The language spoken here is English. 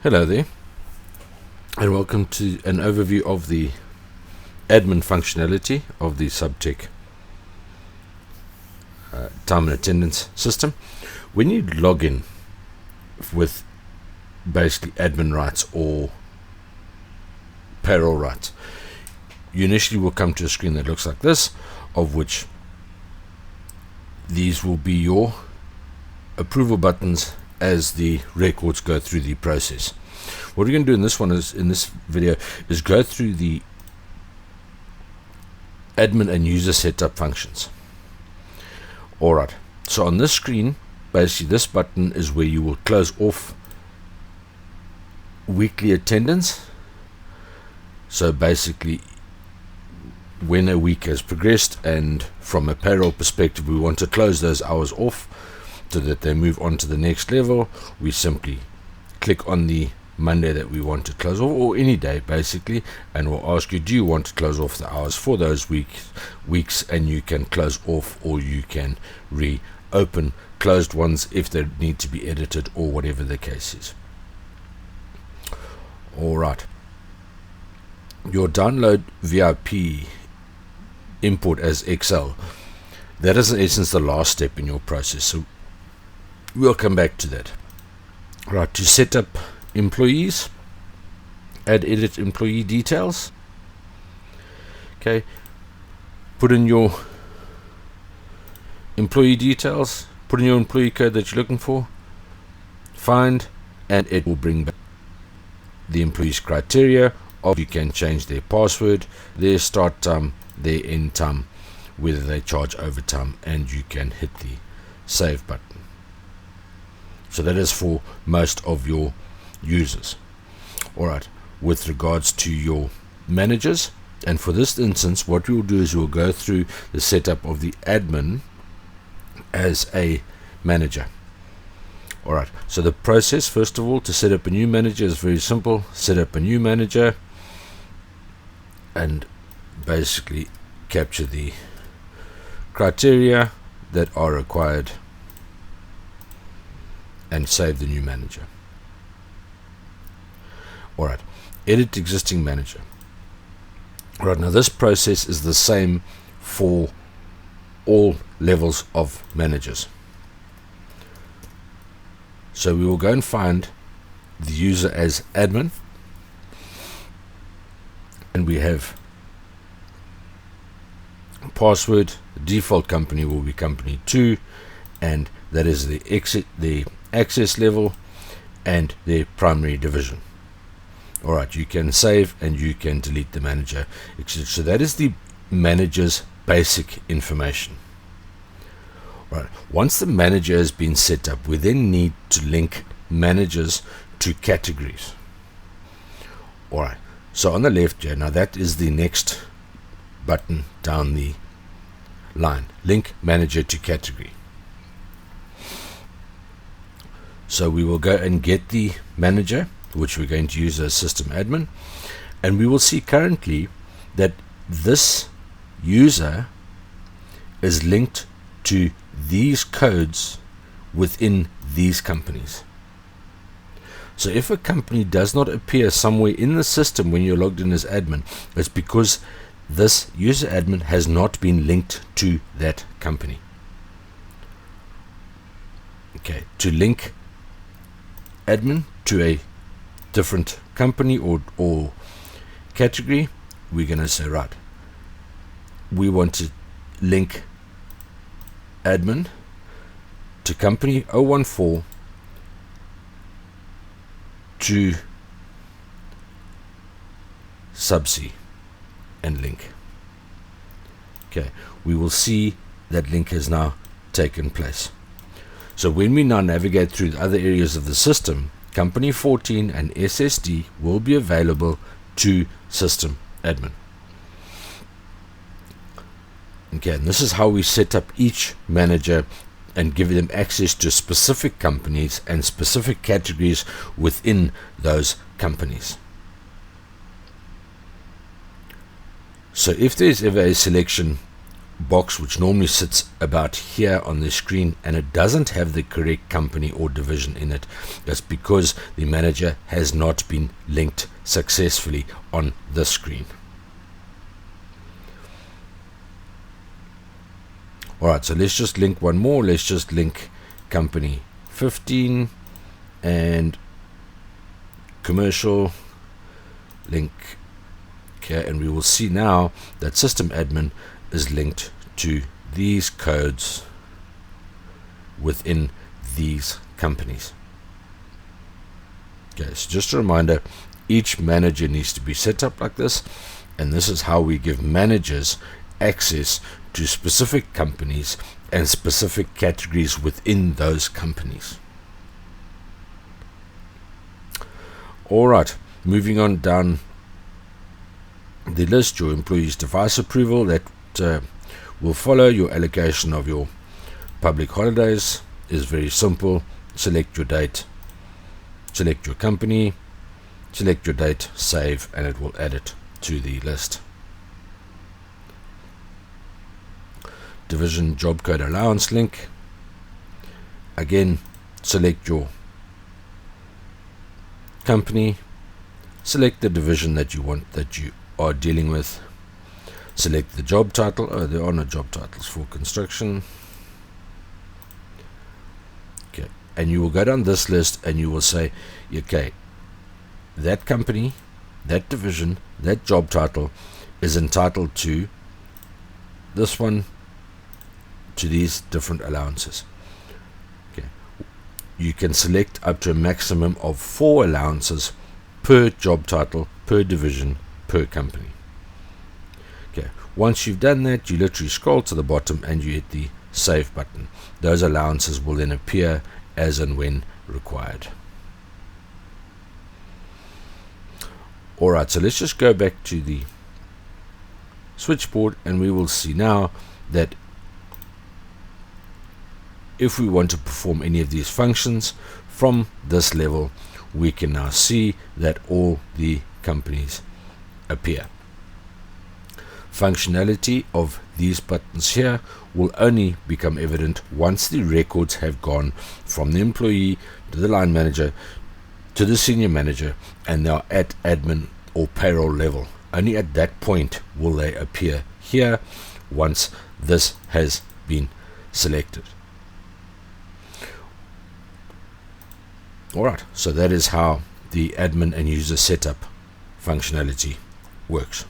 Hello there, and welcome to an overview of the admin functionality of the Subtech time and attendance system. When you log in with basically admin rights or payroll rights, you initially will come to a screen that looks like this, of which these will be your approval buttons as the records go through the process. What we're going to do in this video is go through the admin and user setup functions. Alright, so on this screen, basically this button is where you will close off weekly attendance. So basically, when a week has progressed and from a payroll perspective we want to close those hours off so that they move on to the next level, we simply click on the Monday that we want to close off, or any day basically, and we'll ask you, do you want to close off the hours for those weeks, and you can close off or you can reopen closed ones if they need to be edited or whatever the case is. Alright, your download VIP import as Excel, that is in essence the last step in your process, so we'll come back to that. Right, to set up employees, edit employee details. Okay, put in your employee details, put in your employee code that you're looking for, find, and it will bring back the employees criteria of, you can change their password, their start time, their end time, whether they charge overtime, and you can hit the save button. So that is for most of your users. Alright, with regards to your managers, and for this instance what we will do is we'll go through the setup of the admin as a manager. Alright, so the process first of all to set up a new manager is very simple. Set up a new manager and basically capture the criteria that are required and save the new manager. Alright, edit existing manager. Alright, now this process is the same for all levels of managers. So we will go and find the user as admin, and we have password. The default company will be company 2, and that is the access level and their primary division. Alright, you can save and you can delete the manager, etc. So that is the manager's basic information. Right. Once the manager has been set up, we then need to link managers to categories. Alright, so on the left here, now that is the next button down the line, link manager to category. So we will go and get the manager, which we're going to use as system admin, and we will see currently that this user is linked to these codes within these companies. So if a company does not appear somewhere in the system when you're logged in as admin, it's because this user admin has not been linked to that company. Okay, to link admin to a different company or category, we're going to say, right, we want to link admin to company 014 to subsea and link. Okay, we will see that link has now taken place. So when we now navigate through the other areas of the system, company 14 and SSD will be available to system admin. Okay, and this is how we set up each manager and give them access to specific companies and specific categories within those companies. So if there's ever a selection box which normally sits about here on the screen, and it doesn't have the correct company or division in it. That's because the manager has not been linked successfully on this screen. Alright, so let's just link one more. Let's just link company 15 and commercial link. Okay, and we will see now that system admin is linked to these codes within these companies. Okay, so just a reminder, each manager needs to be set up like this, and this is how we give managers access to specific companies and specific categories within those companies. Alright, moving on down the list, your employees device approval, that will follow your allocation of your public holidays. Is very simple. Select your date, select your company, select your date, save, and it will add it to the list. Division job code allowance link, again select your company, select the division that you want, that you are dealing with, select the job title. There are no job titles for construction. Okay, and you will go down this list and you will say, okay, that company, that division, that job title is entitled to this one, to these different allowances. Okay, you can select up to a maximum of 4 allowances per job title, per division, per company. Okay, once you've done that, you literally scroll to the bottom and you hit the save button. Those allowances will then appear as and when required. Alright, so let's just go back to the switchboard, and we will see now that if we want to perform any of these functions from this level, we can now see that all the companies appear. Functionality of these buttons here will only become evident once the records have gone from the employee to the line manager to the senior manager, and they are at admin or payroll level. Only at that point will they appear here once this has been selected. Alright, so that is how the admin and user setup functionality works.